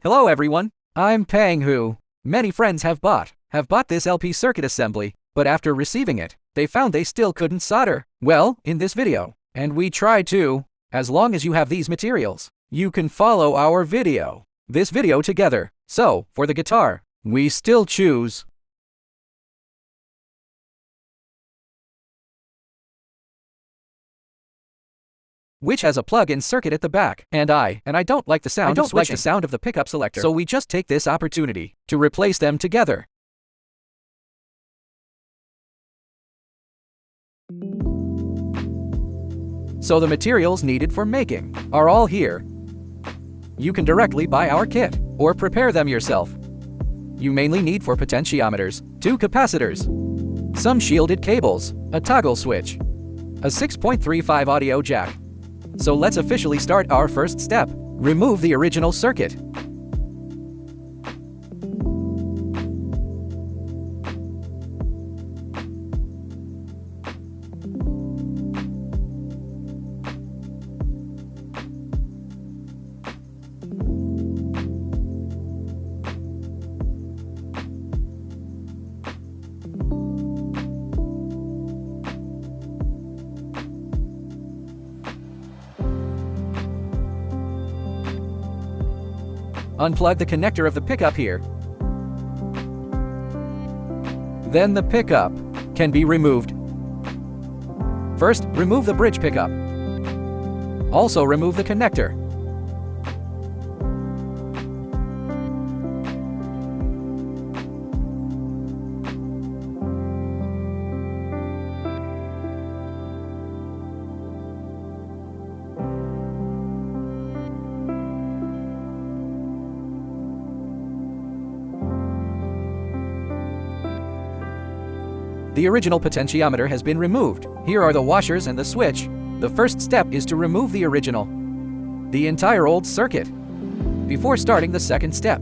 Hello everyone, I'm Pang Hu. Many friends have bought this LP circuit assembly, but after receiving it, they found they still couldn't solder well in this video. And we try to. As long as you have these materials, you can follow our this video together. So, for the guitar, we still choose which has a plug-in circuit at the back. And I don't like the sound of switching. Like the sound of the pickup selector. So we just take this opportunity to replace them together. So the materials needed for making are all here. You can directly buy our kit or prepare them yourself. You mainly need for potentiometers, 2 capacitors, some shielded cables, a toggle switch, a 6.35 audio jack. So let's officially start our first step. Remove the original circuit. Unplug the connector of the pickup here. Then the pickup can be removed. First, remove the bridge pickup. Also remove the connector. The original potentiometer has been removed. Here are the washers and the switch. The first step is to remove the entire old circuit. Before starting the second step,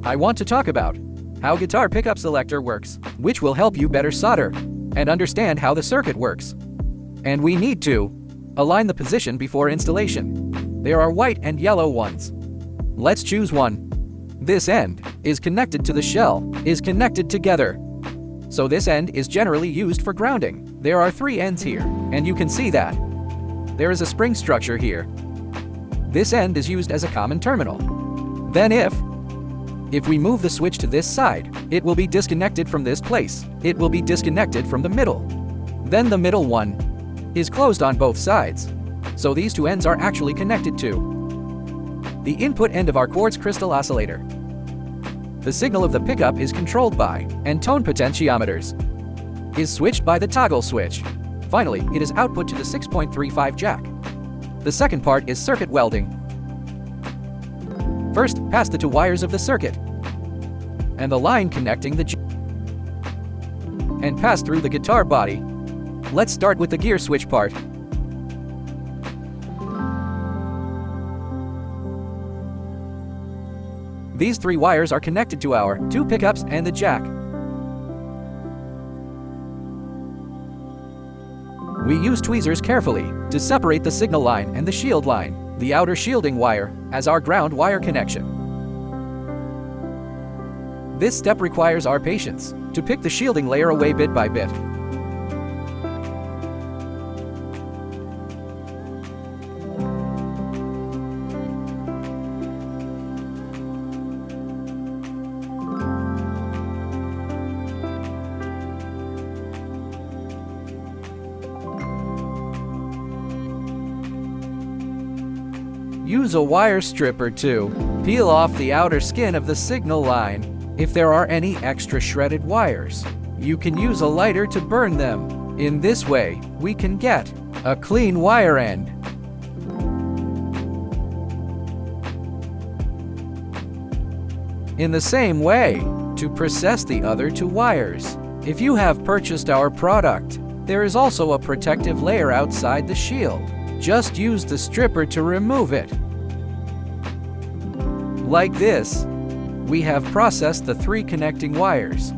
I want to talk about how guitar pickup selector works, which will help you better solder and understand how the circuit works. And we need to align the position before installation. There are white and yellow ones. Let's choose one. This end is connected to the shell, is connected together. So this end is generally used for grounding. There are 3 ends here, and you can see that there is a spring structure here. This end is used as a common terminal. Then if we move the switch to this side, it will be disconnected from this place. It will be disconnected from the middle. Then the middle one is closed on both sides. So these 2 ends are actually connected to the input end of our quartz crystal oscillator. The signal of the pickup is controlled by and tone potentiometers is switched by the toggle switch. Finally, it is output to the 6.35 jack. The second part is circuit welding. First, pass the 2 wires of the circuit and the line connecting and pass through the guitar body. Let's start with the gear switch part. These 3 wires are connected to our 2 pickups and the jack. We use tweezers carefully to separate the signal line and the shield line, the outer shielding wire, as our ground wire connection. This step requires our patience to pick the shielding layer away bit by bit. Use a wire stripper to peel off the outer skin of the signal line. If there are any extra shredded wires, you can use a lighter to burn them. In this way, we can get a clean wire end. In the same way, to process the other 2 wires. If you have purchased our product, there is also a protective layer outside the shield. Just use the stripper to remove it. Like this, we have processed the 3 connecting wires.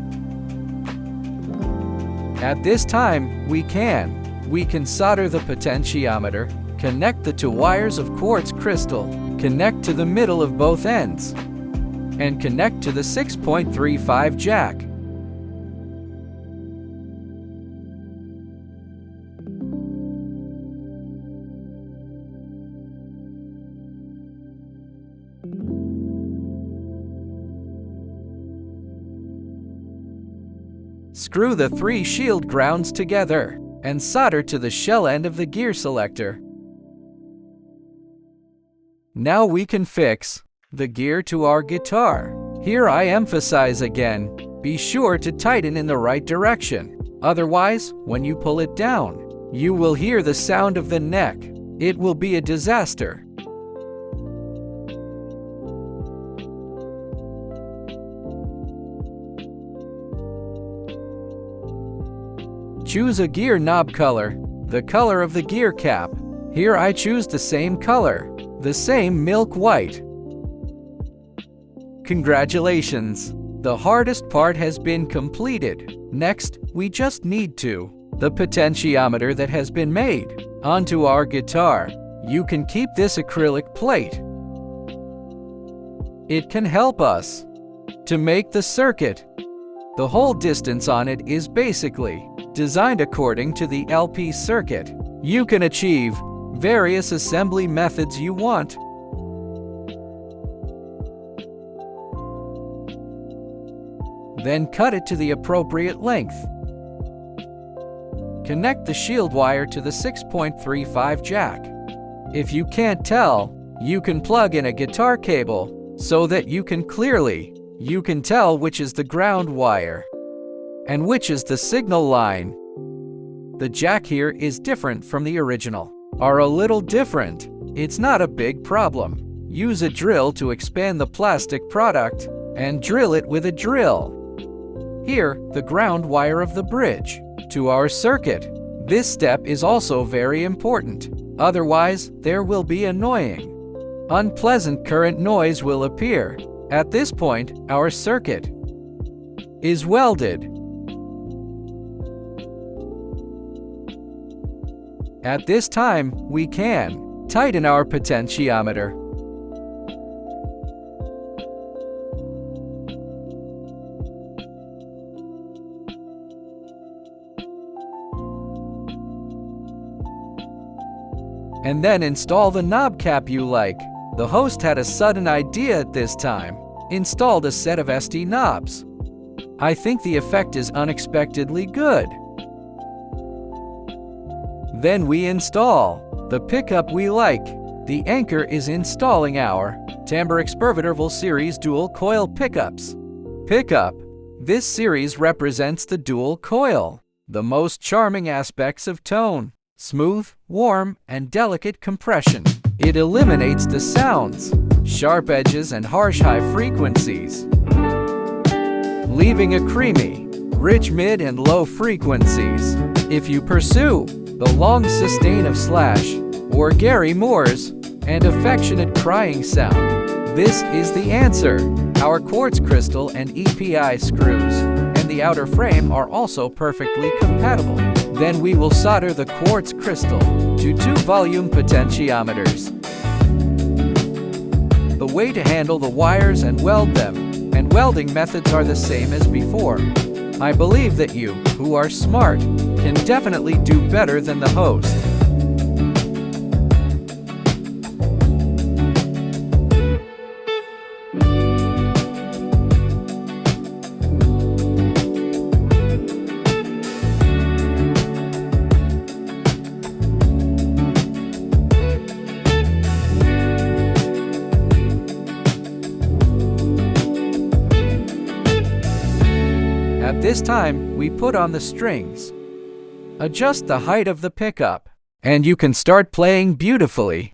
At this time, we can solder the potentiometer, connect the 2 wires of quartz crystal, connect to the middle of both ends. and connect to the 6.35 jack. Screw the 3 shield grounds together and solder to the shell end of the gear selector. Now we can fix the gear to our guitar. Here I emphasize again, be sure to tighten in the right direction. Otherwise, when you pull it down, you will hear the sound of the neck. It will be a disaster. Choose a gear knob color, the color of the gear cap. Here I choose the same color, the same milk white. Congratulations! The hardest part has been completed. Next, we just need the potentiometer that has been made onto our guitar. You can keep this acrylic plate. It can help us to make the circuit. The whole distance on it is basically designed according to the LP circuit. You can achieve various assembly methods you want. Then cut it to the appropriate length. Connect the shield wire to the 6.35 jack. If you can't tell, you can plug in a guitar cable so that you can tell which is the ground wire and which is the signal line. The jack here is different from the original, are a little different. It's not a big problem. Use a drill to expand the plastic product and drill it with a drill. Here, the ground wire of the bridge to our circuit. This step is also very important. Otherwise, there will be annoying, unpleasant current noise will appear. At this point, our circuit is welded. At this time, we can tighten our potentiometer. And then install the knob cap you like. The host had a sudden idea at this time. Installed a set of SD knobs. I think the effect is unexpectedly good. Then we install the pickup we like. The anchor is installing our TimbreExpert series dual coil pickups. Pickup. This series represents the dual coil. The most charming aspects of tone. Smooth, warm, and delicate compression. It eliminates the sounds, sharp edges, and harsh high frequencies, leaving a creamy, rich mid and low frequencies. If you pursue the long sustain of Slash or Gary Moore's and affectionate crying sound, this is the answer. Our quartz crystal and EPI screws and the outer frame are also perfectly compatible. Then we will solder the quartz crystal to 2-volume potentiometers. The way to handle the wires and weld them, and welding methods are the same as before. I believe that you, who are smart, can definitely do better than the host. At this time, we put on the strings. Adjust the height of the pickup, and you can start playing beautifully.